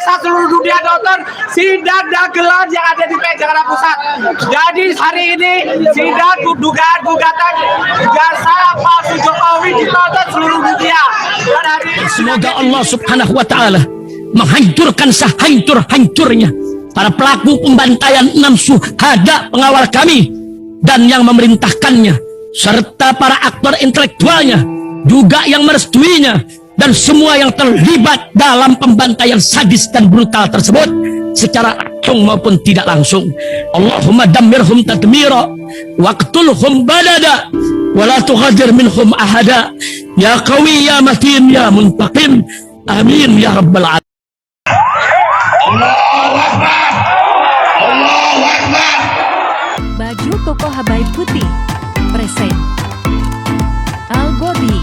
desa seluruh dunia nonton sidang dagelan yang ada di Jakarta Pusat. Jadi hari ini sidang dugaan gugatan jasa palsu Jokowi ditonton seluruh dunia. Dan hari ini semoga Allah Subhanahu wa Ta'ala menghancurkan sehancur-hancurnya para pelaku pembantaian 6 syuhada pengawal kami dan yang memerintahkannya, serta para aktor intelektualnya juga yang merestuinya, dan semua yang terlibat dalam pembantaian sadis dan brutal tersebut secara langsung maupun tidak langsung. Allahumma dammirhum tadmira waqtulhum badada wala tughadir minhum ahada ya qawi ya matin ya muntaqim amin ya rabbal alamin. Baju koko Habaib putih present Algobi.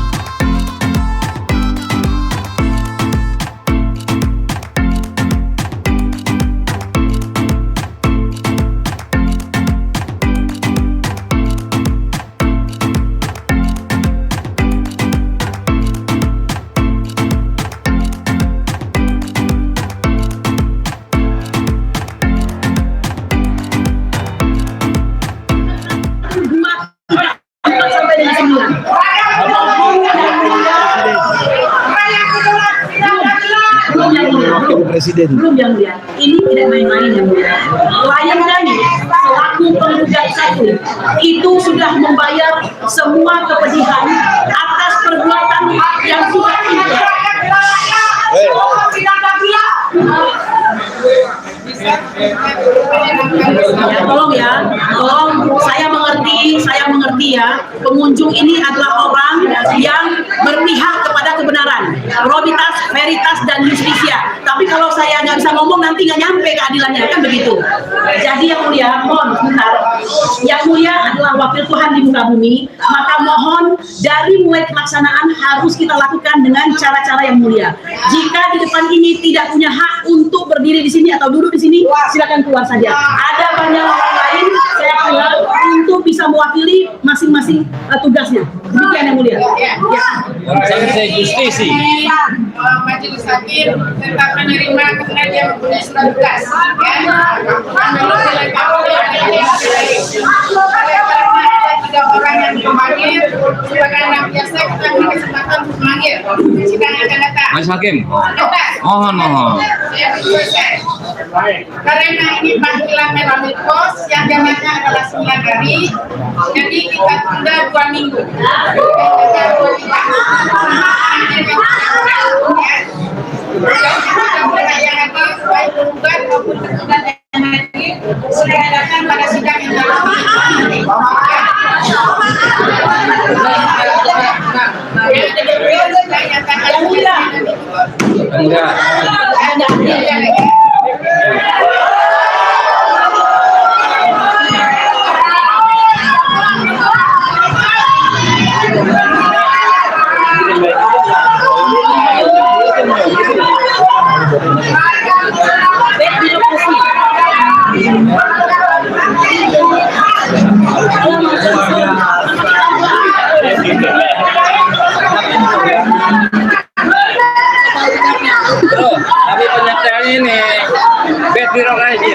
Presiden. Belum yang mulia, ini tidak main-main yang mulia. Klien kami selaku penggugat satu itu sudah membayar semua kepedihan atas perbuatan yang sudah dilakukan. Ya, tolong saya mengerti ya, pengunjung ini adalah orang yang berpihak kepada kebenaran, probabilitas, veritas, dan justisia. Tapi kalau saya nggak bisa ngomong nanti nggak nyampe keadilannya, kan begitu. Jadi yang mulia, mohon sebentar. Yang mulia adalah wakil Tuhan di muka bumi, maka mohon dari mulai pelaksanaan harus kita lakukan dengan cara-cara yang mulia. Jika di depan ini tidak punya hak untuk berdiri di sini atau duduk di sini, silakan keluar saja. Ada banyak orang lain saya keluar untuk bisa mewakili masing-masing tugasnya. Demikian yang mulia. Ya. saya justisi. Majelis Hakim tetap menerima karena dia mempunyai surat tugas. Menurut dilengkapi oleh karena ada 3 orang yang dipanggil, sebagai anak biasa kita beri kesempatan untuk memanggil. Sidang akan datang. Mas Hakim, mohon. Karena ini panggilan melalui pos yang jaraknya adalah 9 hari, jadi kita tunda 2 minggu. Yang hadir baik penggugat maupun tergugat yang hadir sudah datang pada sidang yang lalu. Tapi penyertaan ini bed birokrasi.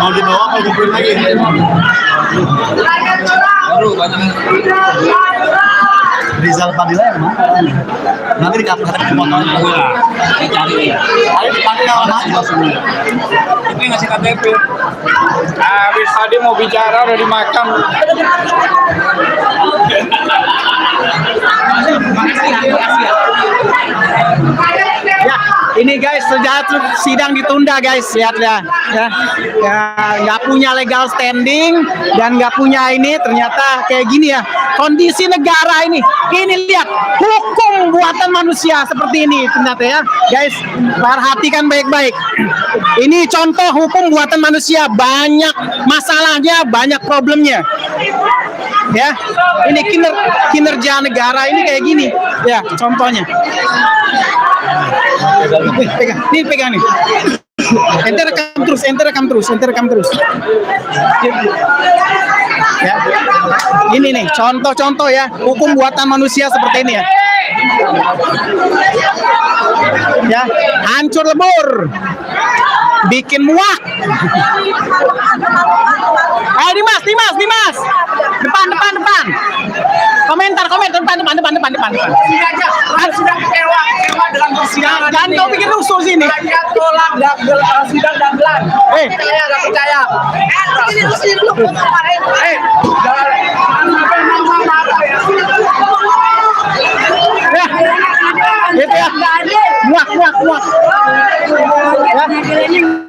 Mau dibawa apa kumpulin lagi? Baru banyak. Rizal Fadila yang mana? Nanti dikatakan pemotongan Dicari. Ayo dipanggil nama aja semua. Ini ngasih KTP. Habis tadi mau bicara udah dimakan. Ya, ini guys, sejak sidang ditunda guys, lihat ya, nggak punya legal standing dan nggak punya ini, ternyata kayak gini ya kondisi negara ini lihat hukum buatan manusia seperti ini ternyata ya guys, perhatikan baik-baik. Ini contoh hukum buatan manusia, banyak masalahnya, banyak problemnya. Ya, ini kinerja negara ini kayak gini ya contohnya. Pegang nih. Ente rekam terus. Ya. Ini nih contoh-contoh ya hukum buatan manusia seperti ini ya. Ya, hancur lebur, bikin muak. Ayo Dimas, depan. Komentar, depan. Sudah kecewa dengan persidangan. Jangan kau bikin rusuh sini. Rakyat tolak sidang dagelan. Saya nggak percaya. Ya, gitu ya. Muak. Ya.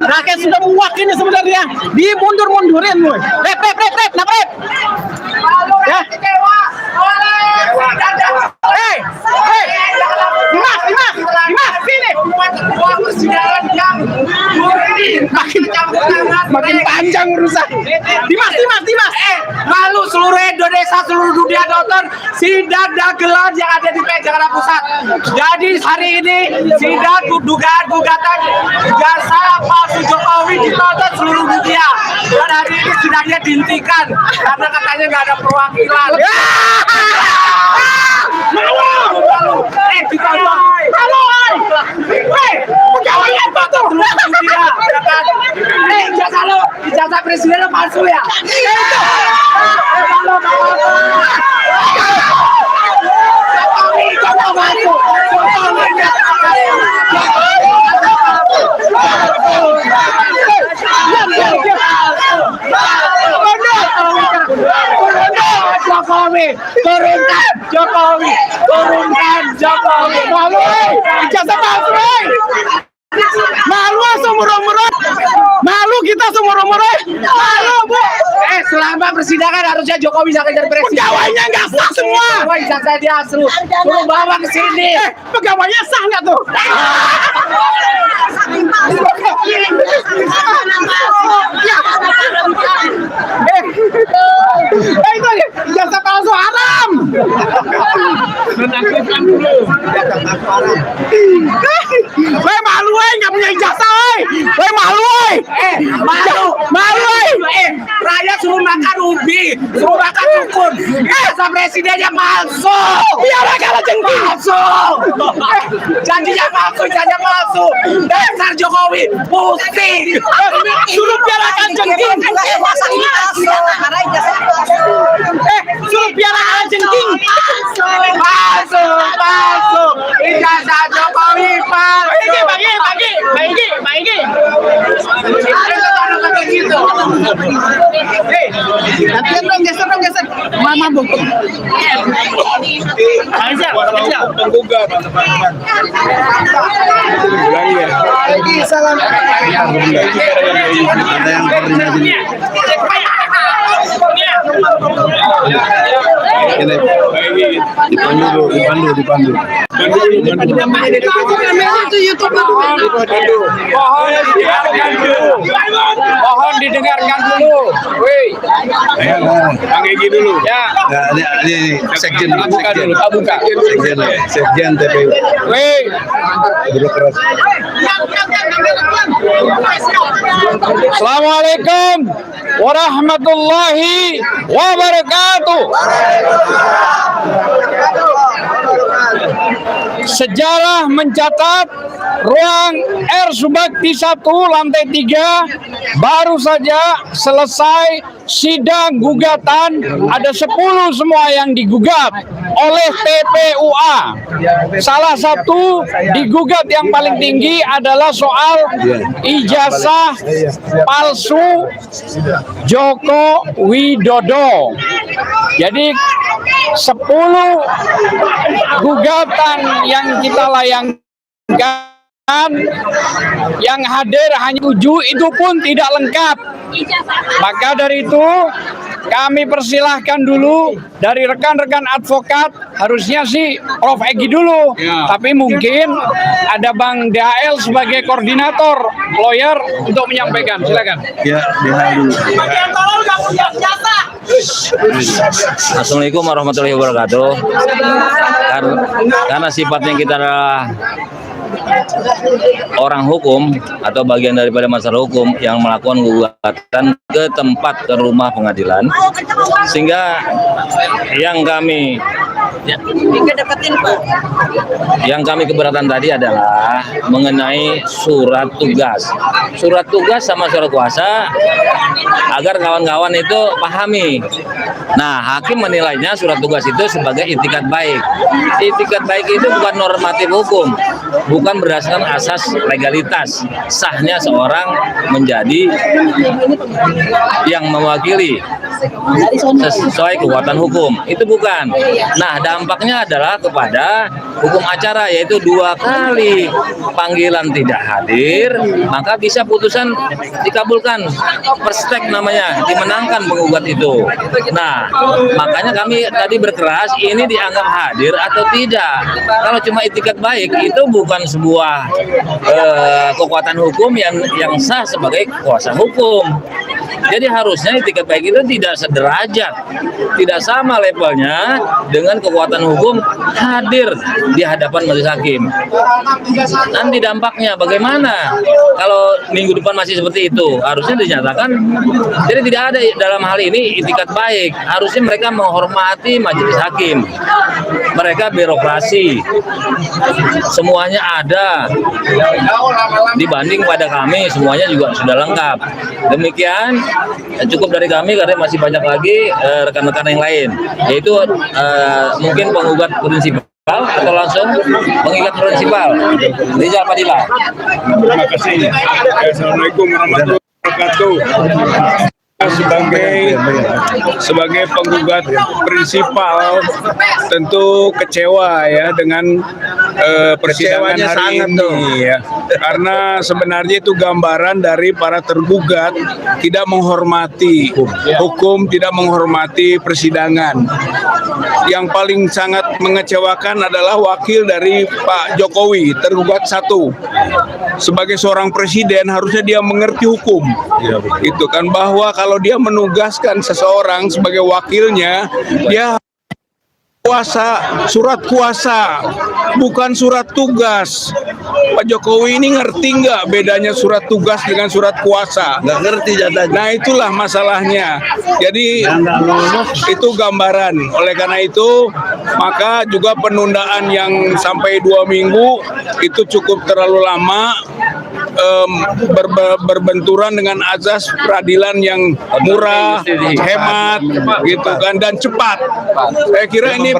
Rakyat sudah muak ini sebenarnya. Dimundur-mundurin loh. Rep. Ya. Kecewa oleh Dimas, sini. Sebuah persidangan yang Makin panjang urusan. Dimas. Lalu seluruh Indonesia, seluruh dunia nonton sidang dagelan yang ada di Jakarta Pusat. Jadi hari ini sidang dugaan gugatan jasa palsu Jokowi ditonton seluruh dunia. Dan hari ini sidangnya dihentikan karena katanya nggak ada perwakilan. Malu. Ditonton. Pegawai apa tuh? Seluruh dunia, ya kan? Ijazah presiden palsu ya? Turunkan Jokowi. Ijazah palsu. Malu seumur-umur. Malu kita seumur-umur. Malu, Bu. Selama persidangan harusnya Jokowi jangan jadi presiden. Pegawainya nggak sah semua. Ijazah dia asli. Suruh bawa ke sini. Pegawainya sah nggak tuh? Itu ijazah palsu haram. Menakutkan dulu. Woi malu, nggak punya ijazah, woi malu, malu. Rakyat suruh makan ubi, suruh makan dukun. Ijazah presidennya palsu. Biarlah kalah jengking. Palsu. Janjinya palsu. Dasar Jokowi pusing. Suruh biarkan jengking. Suruh biarkan jengking. Palsu. Ijazah Jokowi palsu. Bagi. Gitu. Latihan dong, geser. Mama bungkuk. Penggugat. Lagi salam. Ada yang koordinasi. Ini dipandu. Mohon didengarkan dulu. Woi. Bang Egy dulu. Ya. Ini sekjen dulu. Buka. Sekjen TPU. Woi. Birokrasi. Assalamualaikum warahmatullahi wabarakatuh. Sejarah mencatat ruang R Subakti 1 lantai 3 baru saja selesai sidang gugatan. Ada 10 semua yang digugat oleh TPUA. Salah satu digugat yang paling tinggi adalah soal ijazah palsu Joko Widodo. Jadi 10 gugatan yang kita layangkan, yang hadir hanya 7, itu pun tidak lengkap. Maka dari itu kami persilahkan dulu dari rekan-rekan advokat, harusnya sih Prof. Egy dulu, tapi mungkin ada Bang DHL sebagai koordinator lawyer untuk menyampaikan. Silakan. Ya, DHL dulu. Assalamualaikum warahmatullahi wabarakatuh. Karena sifatnya kita adalah orang hukum atau bagian daripada masyarakat hukum yang melakukan gugatan ke tempat ke rumah pengadilan, sehingga yang kami keberatan tadi adalah mengenai surat tugas sama surat kuasa agar kawan-kawan itu pahami. Nah, hakim menilainya surat tugas itu sebagai itikat baik. Itikat baik itu bukan normatif hukum, bukan berdasarkan asas legalitas sahnya seorang menjadi yang mewakili sesuai kekuatan hukum, itu bukan. Nah, dampaknya adalah kepada hukum acara, yaitu 2 kali panggilan tidak hadir, maka bisa putusan dikabulkan, perstek namanya, dimenangkan penggugat itu. Nah, makanya kami tadi berkeras, ini dianggap hadir atau tidak. Kalau cuma itikat baik, itu bukan sebuah kekuatan hukum yang sah sebagai kuasa hukum. Jadi harusnya itikat baik itu tidak sederajat, tidak sama levelnya dengan kekuatan hukum hadir di hadapan majelis hakim. Nanti dampaknya bagaimana kalau minggu depan masih seperti itu? Harusnya dinyatakan. Jadi tidak ada dalam hal ini itikat baik. Harusnya mereka menghormati majelis hakim. Mereka birokrasi, semuanya ada. Dibanding pada kami, semuanya juga sudah lengkap. Demikian, cukup dari kami karena masih banyak lagi rekan-rekan yang lain, yaitu mungkin penggugat prinsipal atau langsung mengikat prinsipal. Rizal Padilla. Terima kasih. Assalamualaikum warahmatullahi wabarakatuh. Sebagai penggugat prinsipal tentu kecewa ya dengan persidangan hari ini ya. Karena sebenarnya itu gambaran dari para tergugat tidak menghormati hukum, tidak menghormati persidangan. Yang paling sangat mengecewakan adalah wakil dari Pak Jokowi, tergugat 1. Sebagai seorang presiden harusnya dia mengerti hukum. Itu kan, bahwa kalau dia menugaskan seseorang sebagai wakilnya, dia surat kuasa, bukan surat tugas. Pak Jokowi ini ngerti nggak bedanya surat tugas dengan surat kuasa? Nggak ngerti jatahnya. Nah, itulah masalahnya. Jadi itu gambaran. Oleh karena itu, maka juga penundaan yang sampai 2 minggu itu cukup terlalu lama. Berbenturan dengan azas peradilan yang murah, hemat, gitu kan, dan cepat. Saya kira ini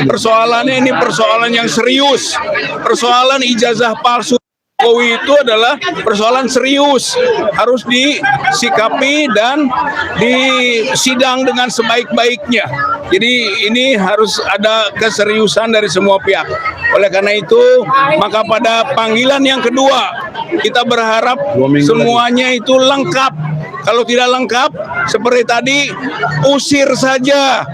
persoalannya, ini persoalan yang serius. Persoalan ijazah palsu Jokowi itu adalah persoalan serius, harus disikapi dan disidang dengan sebaik-baiknya. Jadi ini harus ada keseriusan dari semua pihak. Oleh karena itu, maka pada panggilan yang kedua, kita berharap semuanya itu lengkap. Kalau tidak lengkap, seperti tadi, usir saja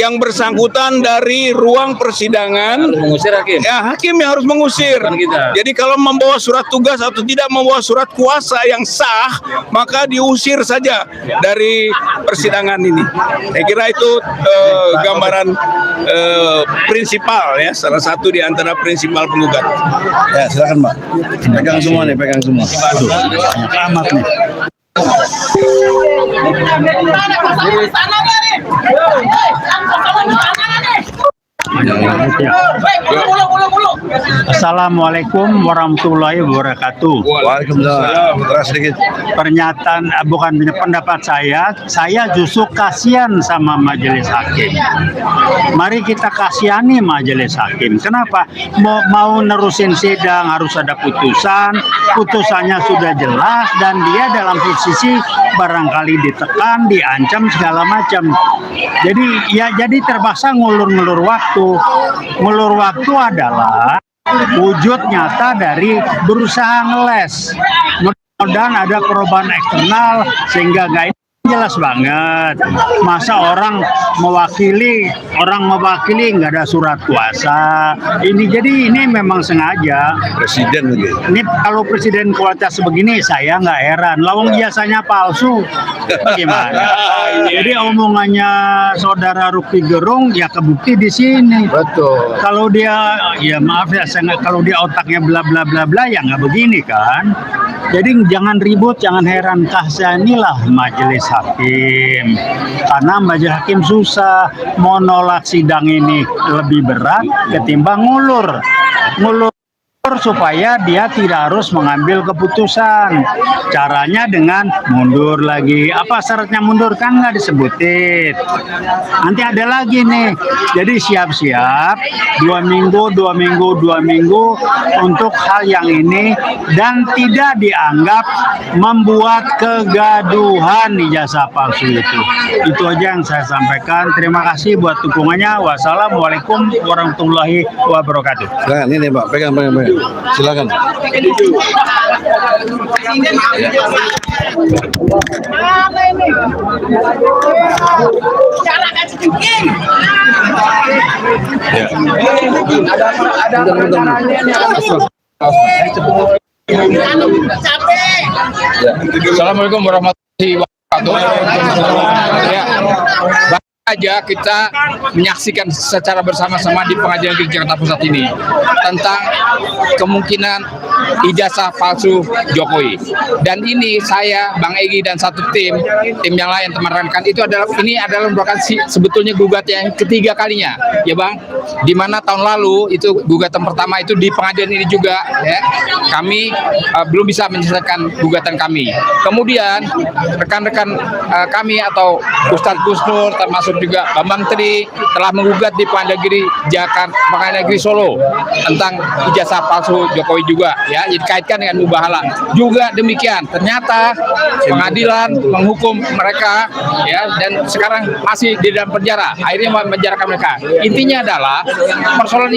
yang bersangkutan dari ruang persidangan. Harus mengusir hakim. Ya, hakim yang harus mengusir. Jadi kalau membawa surat tugas atau tidak membawa surat kuasa yang sah, maka diusir saja dari persidangan ini. Saya kira itu gambaran prinsipal ya, salah satu di antara prinsipal penggugat. Ya, silakan, Mbak. Pegang semua nih, pegang semua. Amat nih. Assalamualaikum warahmatullahi wabarakatuh. Waalaikumsalam. Pernyataan bukan pendapat saya justru kasihan sama majelis hakim. Mari kita kasihani majelis hakim. Kenapa? Mau nerusin sidang harus ada putusan, putusannya sudah jelas dan dia dalam posisi barangkali ditekan, diancam segala macam. Jadi terpaksa ngulur-ngulur waktu. Ngulur waktu adalah wujud nyata dari berusaha ngeles. Mudah-mudahan ada perubahan eksternal sehingga nggak jelas banget. Masa orang mewakili nggak ada surat kuasa. Ini memang sengaja. Presiden lagi. Ini kalau presiden kualitas sebegini saya nggak heran. Lawang biasanya palsu. Bagaimana? Jadi omongannya saudara Rocky Gerung ya kebukti di sini. Betul. Kalau dia ya maaf ya kalau dia otaknya bla bla bla bla ya nggak begini kan. Jadi jangan ribut, jangan heran, kasihanilah majelis hakim. Karena majelis hakim susah, mau nolak sidang ini lebih berat ketimbang ngulur supaya dia tidak harus mengambil keputusan. Caranya dengan mundur lagi. Apa syaratnya mundur? Kan nggak disebutin. Nanti ada lagi nih. Jadi siap-siap 2 minggu untuk hal yang ini dan tidak dianggap membuat kegaduhan ijazah palsu itu. Itu aja yang saya sampaikan. Terima kasih buat dukungannya. Wassalamualaikum warahmatullahi wabarakatuh. Silakan ini Pak, pegang. Silakan. Assalamualaikum warahmatullahi wabarakatuh. Ya, aja kita menyaksikan secara bersama-sama di Pengadilan Negeri Jakarta Pusat ini tentang kemungkinan ijazah palsu Jokowi. Dan ini saya, Bang Egy dan satu tim yang lain teman rekan ini adalah merupakan sebetulnya gugatan yang ketiga kalinya, ya Bang. Di mana tahun lalu itu gugatan pertama itu di pengadilan ini juga, ya. Kami belum bisa menyelesaikan gugatan kami. Kemudian rekan-rekan kami atau Ustadz Gusnur termasuk juga Bambang Tri telah menggugat di Pengadilan Negeri Jakarta, Pengadilan Negeri Solo tentang ijazah palsu Jokowi juga, ya, dikaitkan dengan mubahalah. Juga demikian, ternyata pengadilan menghukum mereka, ya, dan sekarang masih di dalam penjara. Akhirnya menjarakan mereka. Intinya adalah persoalan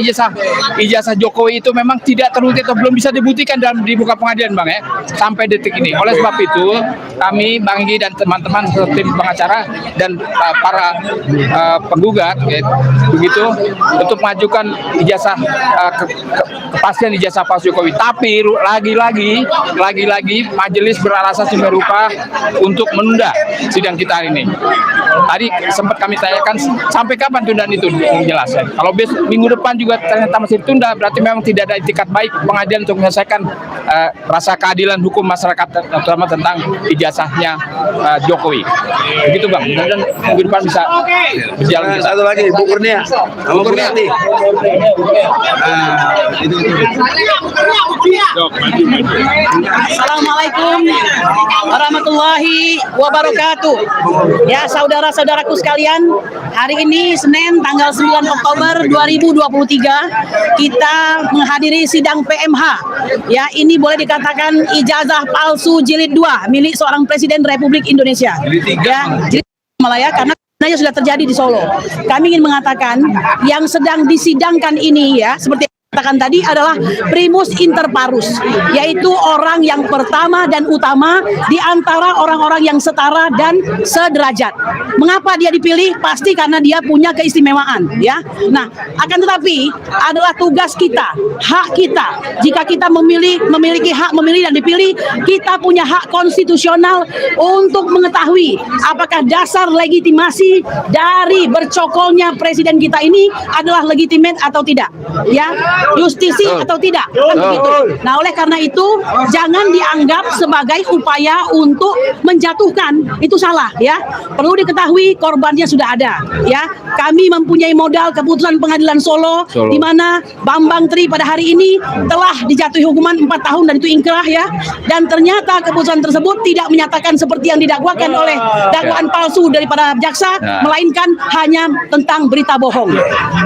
ijazah Jokowi itu memang tidak terbukti atau belum bisa dibuktikan di muka pengadilan, Bang, ya, sampai detik ini. Oleh sebab itu, kami Bang Egy dan teman-teman tim pengacara dan para penggugat, ya, begitu untuk mengajukan ijazah kepastian ijazah palsu Jokowi. Tapi lagi-lagi majelis beralasan semerupa untuk menunda sidang kita hari ini. Tadi sempat kami tanyakan sampai kapan tundaan itu menjelaskan. Kalau minggu depan juga ternyata masih ditunda, berarti memang tidak ada itikat baik pengadilan untuk menyelesaikan rasa keadilan hukum masyarakat, terutama tentang ijazahnya Jokowi. Begitu Bang, dan minggu depan bisa berjalan. Satu lagi, Bu Kurnia. Bu Kurniati. Assalamualaikum warahmatullahi wabarakatuh. Ya, saudara-saudaraku sekalian, hari ini Senin tanggal 9 Oktober 2023 kita menghadiri sidang PMH. Ya, ini boleh dikatakan ijazah palsu jilid 2 milik seorang Presiden Republik Indonesia. Ya, jilid Malaya karena sudah terjadi di Solo. Kami ingin mengatakan yang sedang disidangkan ini, ya, seperti katakan tadi, adalah primus inter parus, yaitu orang yang pertama dan utama di antara orang-orang yang setara dan sederajat. Mengapa dia dipilih? Pasti karena dia punya keistimewaan, ya. Nah, akan tetapi adalah tugas kita, hak kita. Jika kita memiliki hak memilih dan dipilih, kita punya hak konstitusional untuk mengetahui apakah dasar legitimasi dari bercokolnya presiden kita ini adalah legitimate atau tidak, ya. Justisi atau tidak, kan begitu. Nah, oleh karena itu jangan dianggap sebagai upaya untuk menjatuhkan, itu salah, ya. Perlu diketahui korbannya sudah ada, ya. Kami mempunyai modal keputusan Pengadilan Solo, di mana Bambang Tri pada hari ini telah dijatuhi hukuman 4 tahun dan itu ingkrah, ya. Dan ternyata keputusan tersebut tidak menyatakan seperti yang didakwakan oleh dakwaan palsu daripada jaksa, melainkan hanya tentang berita bohong.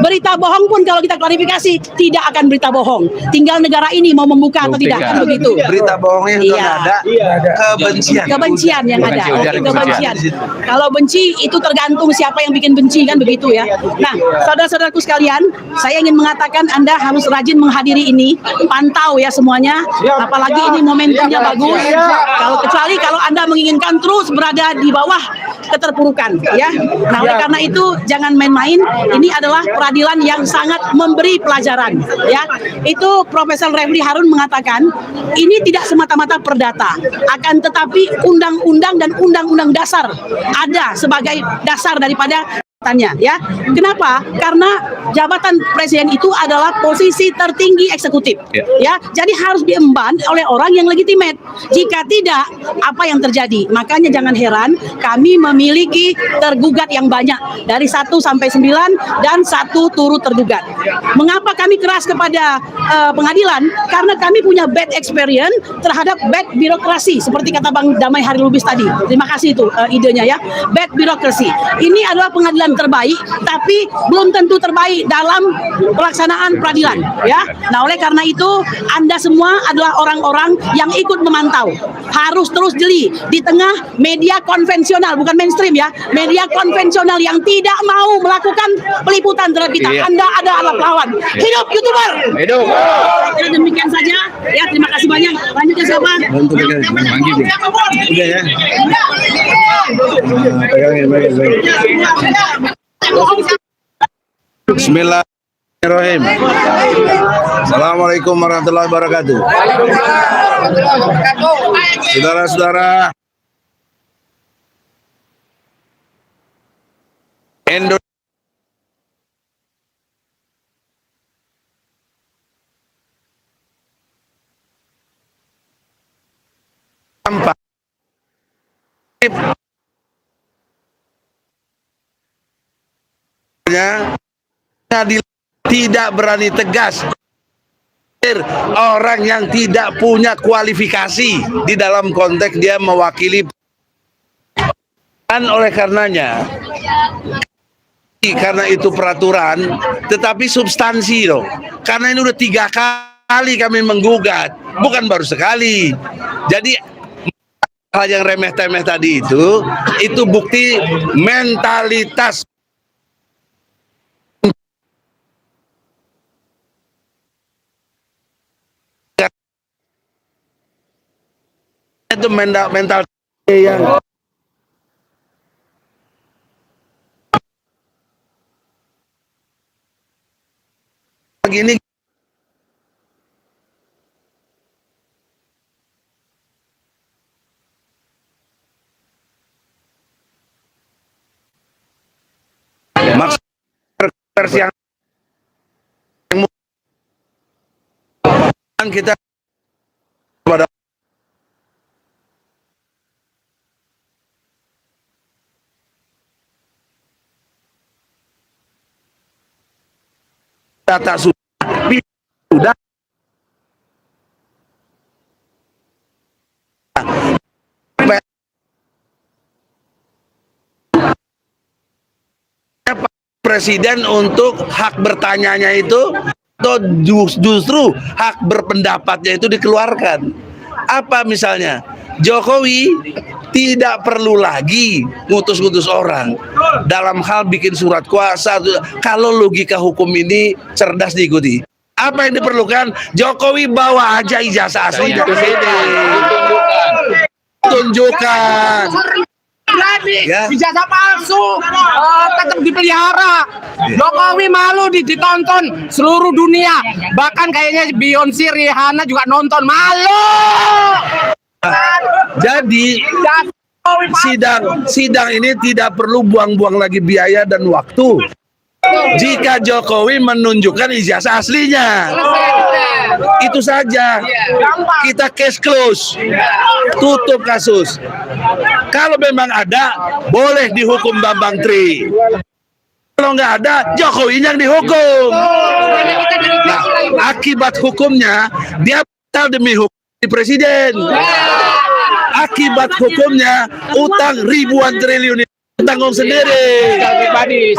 Berita bohong pun kalau kita klarifikasi tidak tidak akan berita bohong. Tinggal negara ini mau membuka atau tidak, kan begitu. Berita bohongnya itu Iya. ada kebencian. Kebencian yang ada. Oke, kebencian. Kalau benci itu tergantung siapa yang bikin benci, kan begitu ya. Nah, saudara-saudaraku sekalian, saya ingin mengatakan Anda harus rajin menghadiri ini, pantau ya semuanya. Apalagi ini momentumnya bagus. Kecuali kalau Anda menginginkan terus berada di bawah keterpurukan, ya. Nah, oleh karena itu jangan main-main. Ini adalah peradilan yang sangat memberi pelajaran, ya. Itu Profesor Refli Harun mengatakan ini tidak semata-mata perdata, akan tetapi undang-undang dan undang-undang dasar ada sebagai dasar daripada ya. Kenapa? Karena jabatan presiden itu adalah posisi tertinggi eksekutif, ya. Jadi harus diemban oleh orang yang legitimate. Jika tidak, apa yang terjadi? Makanya jangan heran kami memiliki tergugat yang banyak dari 1 sampai 9 dan 1 turut tergugat. Mengapa kami keras kepada pengadilan? Karena kami punya bad experience terhadap bad birokrasi, seperti kata Bang Damai Hari Lubis tadi. Terima kasih itu idenya ya. Bad birokrasi. Ini adalah pengadilan terbaik, tapi belum tentu terbaik dalam pelaksanaan peradilan, ya. Nah, oleh karena itu Anda semua adalah orang-orang yang ikut memantau. Harus terus jeli di tengah media konvensional, bukan mainstream ya, media konvensional yang tidak mau melakukan peliputan terhadap kita. Anda adalah lawan. Hidup YouTuber. Hidup. Demikian saja. Ya, terima kasih banyak. Lanjutnya siapa? Udah ya. Bismillahirrahmanirrahim. Assalamualaikum warahmatullahi wabarakatuh. Saudara-saudara, Indonesia tanpa tidak berani tegas orang yang tidak punya kualifikasi di dalam konteks dia mewakili, dan oleh karenanya karena itu peraturan tetapi substansi loh, karena ini udah 3 kali kami menggugat, bukan baru sekali. Jadi hal yang remeh-temeh tadi itu bukti mentalitas itu mental yang begini. Maksud versi yang kita pada data sudah presiden untuk hak bertanyanya itu, atau justru hak berpendapatnya itu dikeluarkan. Apa misalnya Jokowi tidak perlu lagi ngutus-ngutus orang dalam hal bikin surat kuasa. Kalau logika hukum ini cerdas diikuti, apa yang diperlukan? Jokowi bawa aja ijazah asli dari sini, tunjukkan. Berani, Ya. ijazah palsu, tetap dipelihara. Jokowi malu ditonton seluruh dunia. Bahkan kayaknya Beyonce, Rihanna juga nonton. Malu. Jadi sidang ini tidak perlu buang-buang lagi biaya dan waktu. Jika Jokowi menunjukkan ijazah aslinya, itu saja. Kita case close, tutup kasus. Kalau memang ada, boleh dihukum Bambang Tri. Kalau nggak ada, Jokowi yang dihukum. Nah, akibat hukumnya dia batal demi hukum presiden. Akibat hukumnya utang ribuan triliun tanggung sendiri. Secara pribadi.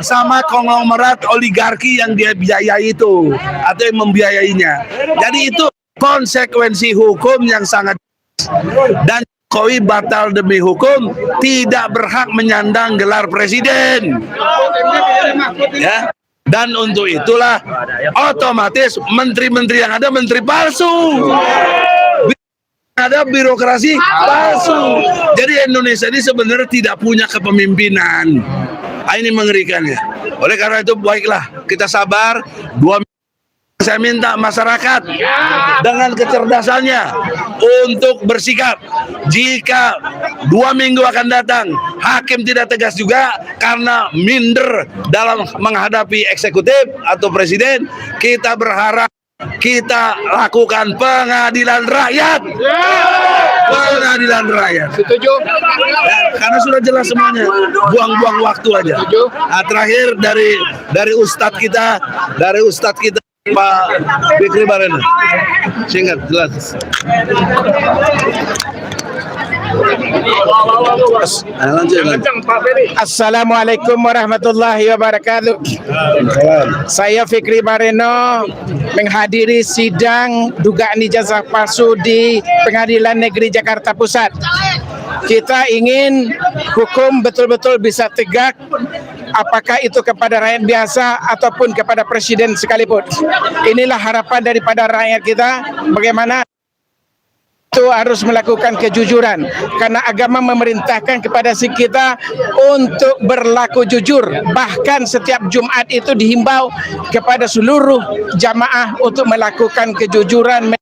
Sama konglomerat oligarki yang dia biayai itu atau yang membiayainya. Jadi itu konsekuensi hukum yang sangat, dan Jokowi batal demi hukum, tidak berhak menyandang gelar presiden. Ya. Dan untuk itulah otomatis menteri-menteri yang ada menteri palsu. Ada birokrasi palsu. Jadi Indonesia ini sebenarnya tidak punya kepemimpinan. Ini mengerikannya. Oleh karena itu baiklah kita sabar. Saya minta masyarakat dengan kecerdasannya untuk bersikap. Jika 2 minggu akan datang hakim tidak tegas juga karena minder dalam menghadapi eksekutif atau presiden, kita berharap kita lakukan pengadilan rakyat. Pengadilan rakyat. Setuju? Ya, karena sudah jelas semuanya. Buang-buang waktu aja. Nah, terakhir dari Ustadz kita, Pak Fikri Bareno. Singkat, jelas. Lanjut. Assalamualaikum warahmatullahi wabarakatuh. Saya Fikri Bareno menghadiri sidang dugaan ijazah palsu di Pengadilan Negeri Jakarta Pusat. Kita ingin hukum betul-betul bisa tegak, apakah itu kepada rakyat biasa ataupun kepada presiden sekalipun. Inilah harapan daripada rakyat kita, bagaimana itu harus melakukan kejujuran, karena agama memerintahkan kepada si kita untuk berlaku jujur. Bahkan setiap Jumat itu dihimbau kepada seluruh jamaah untuk melakukan kejujuran.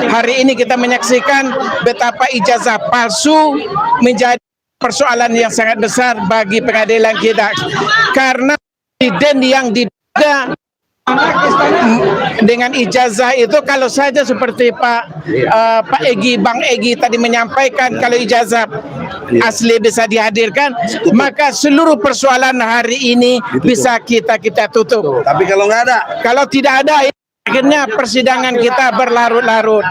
Hari ini kita menyaksikan betapa ijazah palsu menjadi persoalan yang sangat besar bagi pengadilan kita, karena presiden yang diduga dengan ijazah itu, kalau saja seperti Bang Egy tadi menyampaikan, kalau ijazah asli bisa dihadirkan, maka seluruh persoalan hari ini bisa kita tutup. Tapi kalau nggak ada, kalau tidak ada, akhirnya persidangan kita berlarut-larut.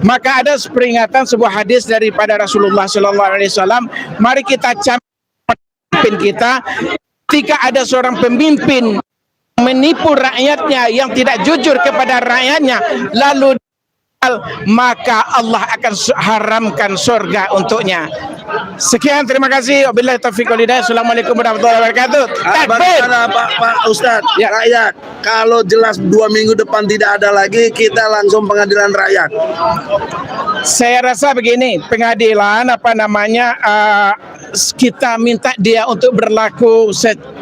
Maka ada peringatan sebuah hadis daripada Rasulullah SAW. Mari kita camkan pemimpin kita. Ketika ada seorang pemimpin menipu rakyatnya yang tidak jujur kepada rakyatnya, lalu maka Allah akan haramkan surga untuknya. Sekian, terima kasih. Wabillahi taufiq wal hidayah. Assalamualaikum warahmatullahi wabarakatuh. bagaimana Pak Ustadz? Ya, rakyat, kalau jelas 2 minggu depan tidak ada lagi, kita langsung pengadilan rakyat. Saya rasa begini, pengadilan kita minta dia untuk berlaku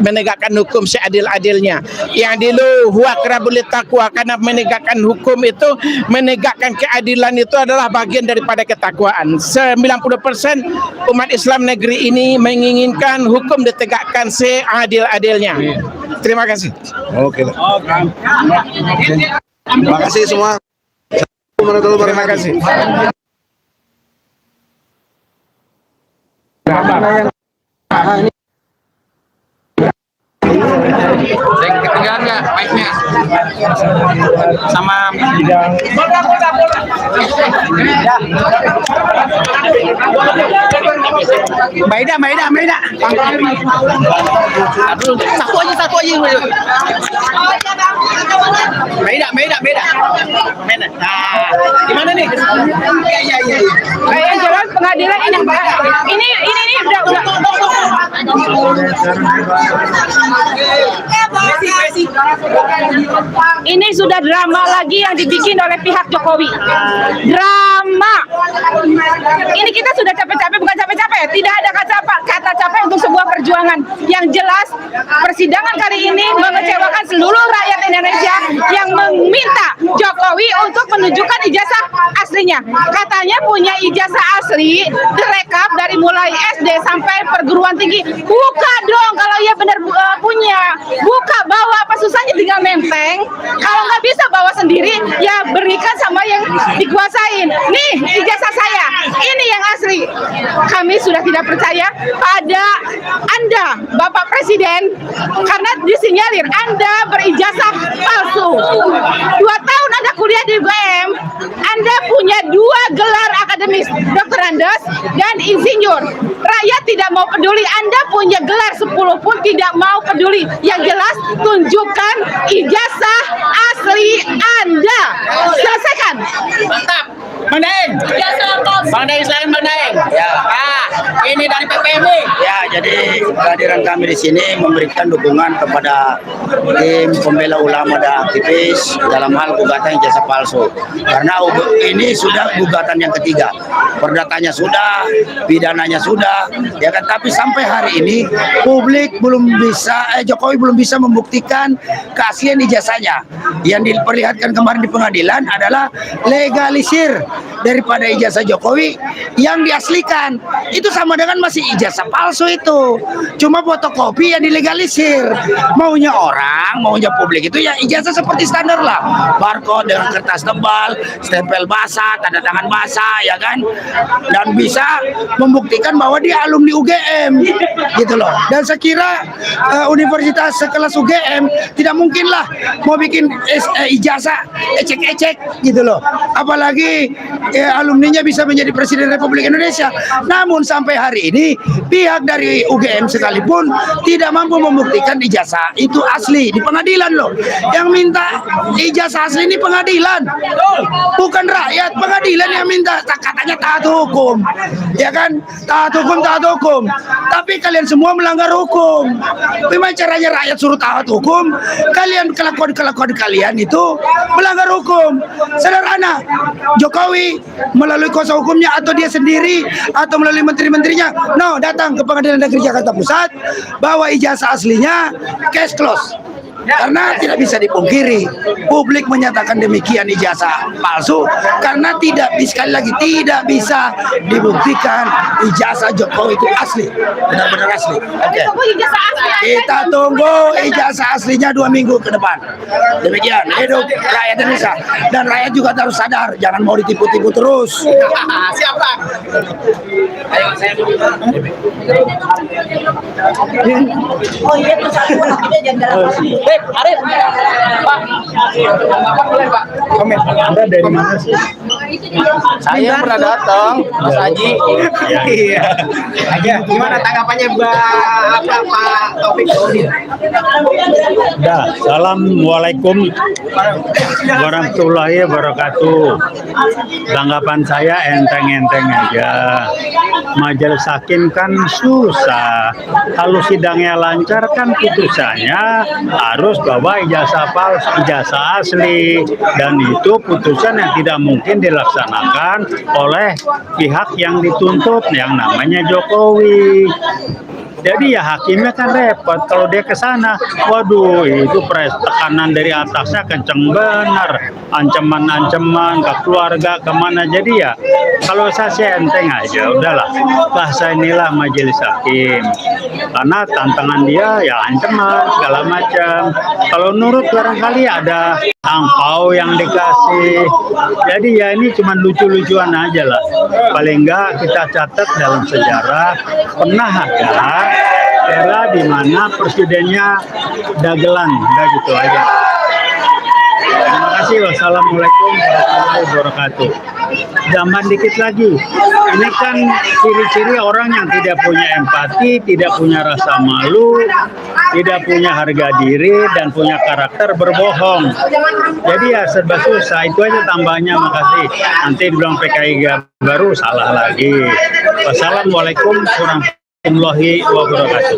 menegakkan hukum seadil-adilnya. Yang dulu huwa aqrabul taqwa, karena menegakkan hukum itu, menegakkan keadilan itu adalah bagian daripada ketakwaan. 90% umat Islam negeri ini menginginkan hukum ditegakkan seadil-adilnya. Terima kasih. Oke. Terima kasih semua. Terima kasih. Ketinggalan nggak mic-nya? Sama Maida. Satu aja. Maida. Nah, gimana nih? Iya. Yang jelas pengadilan ini udah. Ini sudah drama lagi yang dibikin oleh pihak Jokowi. Drama. Ini kita sudah capek-capek, bukan capek-capek. Tidak ada kata capek untuk sebuah perjuangan. Yang jelas persidangan kali ini mengecewakan seluruh rakyat Indonesia yang meminta Jokowi untuk menunjukkan ijazah aslinya. Katanya punya ijazah asli, direkap dari mulai SD sampai perguruan tinggi. Buka dong kalau ia benar punya. Buka, bawa, apa susahnya tinggal menteng. Kalau nggak bisa bawa sendiri, ya berikan sama yang dikuasain. Nih ijazah saya, ini yang asli. Kami sudah tidak percaya pada Anda, Bapak Presiden, karena disinyalir Anda berijazah palsu. 2 tahun Anda kuliah di UGM, Anda punya 2 gelar akademis, Dr. Andes dan insinyur. Rakyat tidak mau peduli. Anda punya gelar 10 pun tidak mau peduli. Yang jelas tunjukkan ijazah asli Anda. Selesaikan. Mantap. Bang Daeng. Bang Daeng, silakan Bang Daeng. Ya. Ini dari PPM. Ya, jadi kehadiran kami di sini memberikan dukungan kepada tim pembela ulama dan aktivis dalam hal gugatan ijazah palsu. Karena ini sudah gugatan yang ketiga. Perdatanya sudah, pidananya sudah, ya kan. Tapi sampai hari ini publik belum bisa, Jokowi belum bisa membuktikan keaslian ijazahnya. Yang diperlihatkan kemarin di pengadilan adalah legalisir daripada ijazah Jokowi yang diaslikan. Itu sama dengan masih ijazah palsu itu. Cuma fotokopi yang dilegalisir. Maunya orang, maunya publik itu ya ijazah seperti standar lah. Barcode dengan kertas tebal, stempel basah, tanda tangan basah, ya kan. Dan bisa membuktikan bahwa dia alumni UGM, gitu loh. Dan saya kira universitas sekelas UGM tidak mungkin lah mau bikin ijazah ecek-ecek, gitu loh. Apalagi alumninya bisa menjadi Presiden Republik Indonesia. Namun sampai hari ini pihak dari UGM sekalipun tidak mampu membuktikan ijazah itu asli di pengadilan loh. Yang minta ijazah asli ini pengadilan, bukan rakyat. Pengadilan yang minta, katanya taat hukum, ya kan, taat hukum. Tapi kalian semua melanggar hukum. Bagaimana caranya rakyat suruh taat hukum? Kalian kelakuan kalian itu melanggar hukum. Sederhana, Jokowi melalui kuasa hukumnya atau dia sendiri atau melalui menteri-menterinya, datang ke Pengadilan Negeri Jakarta Pusat, bawa ijazah aslinya, case close. Karena tidak bisa dipungkiri, publik menyatakan demikian ijazah palsu karena sekali lagi tidak bisa dibuktikan ijazah Jokowi itu asli, benar-benar asli. Oke. Kita tunggu ijazah aslinya 2 minggu ke depan. Demikian, hidup rakyat Indonesia. Dan rakyat juga harus sadar, jangan mau ditipu-tipu terus. Siapa? Ayo, saya Oh iya, terus aku jangan Arif. Pak. Komen. Anda dari mana sih? Saya pernah datang, Mas Haji. Iya. Aja, gimana tanggapannya Pak Taufik? Assalamualaikum warahmatullahi wabarakatuh. Tanggapan saya enteng-enteng aja. Majelis hakim kan susah. Kalau sidangnya lancar kan putusannya harus bahwa ijazah palsu, ijazah asli, dan itu putusan yang tidak mungkin dilaksanakan oleh pihak yang dituntut yang namanya Jokowi. Jadi ya hakimnya kan repot kalau dia ke sana. Waduh, itu tekanan dari atasnya kenceng benar. Ancaman-ancaman ke keluarga kemana. Jadi ya kalau saya sih enteng aja. Udahlah, bahasa inilah majelis hakim. Karena tantangan dia ya ancaman segala macam. Kalau nurut barangkali ada angpau yang dikasih. Jadi ya ini cuma lucu-lucuan aja lah. Paling enggak kita catat dalam sejarah pernah ada era di mana presidennya dagelan, udah gitu aja. Terima kasih. Wassalamualaikum warahmatullahi wabarakatuh. Zaman dikit lagi. Ini kan ciri-ciri orang yang tidak punya empati, tidak punya rasa malu, tidak punya harga diri, dan punya karakter berbohong. Jadi ya serba susah. Itu aja tambahnya. Makasih. Nanti bilang PKI baru salah lagi. Wassalamualaikum warahmatullahi wabarakatuh.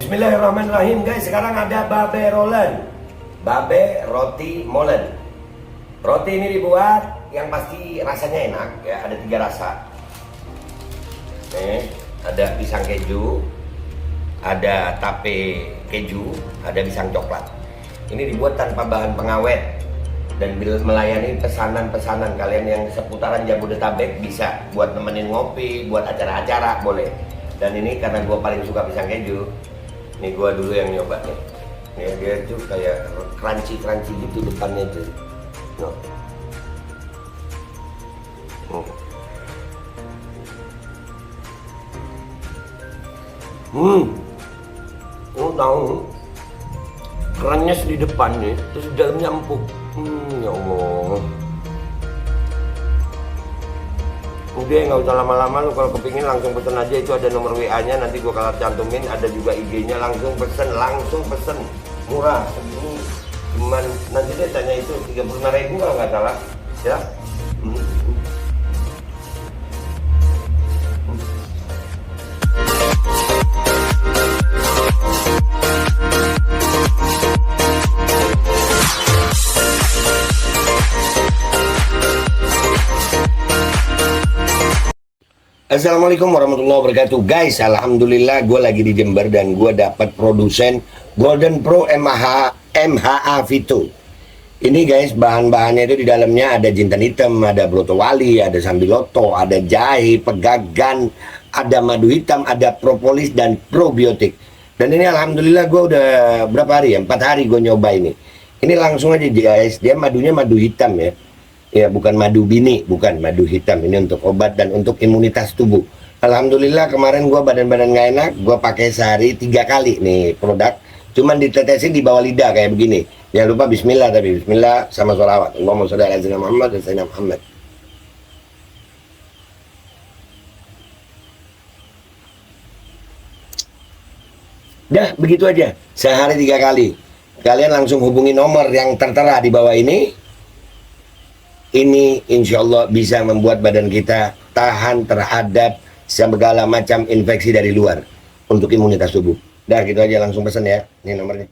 Bismillahirrahmanirrahim guys. Sekarang ada Babe Rolen, Babe Roti Molen. Roti ini dibuat yang pasti rasanya enak ya. Ada 3 rasa. Nih, ada pisang keju, ada tape keju, ada pisang coklat. Ini dibuat tanpa bahan pengawet dan melayani pesanan-pesanan kalian yang seputaran Jabodetabek. Bisa buat nemenin ngopi, buat acara-acara boleh. Dan ini karena gue paling suka pisang keju, nih gue dulu yang nyoba nih. Nih dia tuh kayak crunchy gitu depannya tuh. No. Tahu kerannya di depannya, terus di dalamnya empuk. Ya Allah. Udah nggak usah lama-lama, lu kalau kepingin langsung pesen aja, itu ada nomor WA-nya, nanti gua kalau cantumin, ada juga IG-nya, langsung pesen, murah segini, cuman nanti dia tanya itu 35.000 kalau nggak salah, ya. Assalamualaikum warahmatullahi wabarakatuh. Guys, alhamdulillah gue lagi di Jember dan gue dapat produsen Golden Pro MHA Vito. Ini guys, bahan-bahannya itu di dalamnya ada jintan hitam, ada broto wali, ada sambiloto, ada jahe, pegagan, ada madu hitam, ada propolis dan probiotik. Dan ini alhamdulillah gue udah berapa hari ya? 4 hari gue nyoba ini. Ini langsung aja guys, dia madunya madu hitam ya. Ya, bukan madu bini, bukan madu hitam. Ini untuk obat dan untuk imunitas tubuh. Alhamdulillah kemarin gua badan-badan nggak enak, gua pakai sehari 3 kali nih produk. Cuman ditetesin di bawah lidah kayak begini. Jangan lupa bismillah, tapi bismillah sama sholawat. Allahumma sholli ala sayyidina Muhammad dan sayyidina Muhammad. Dah, begitu aja. Sehari 3 kali. Kalian langsung hubungi nomor yang tertera di bawah ini. Ini insya Allah bisa membuat badan kita tahan terhadap segala macam infeksi dari luar untuk imunitas tubuh. Dah gitu aja, langsung pesan ya. Ini nomornya.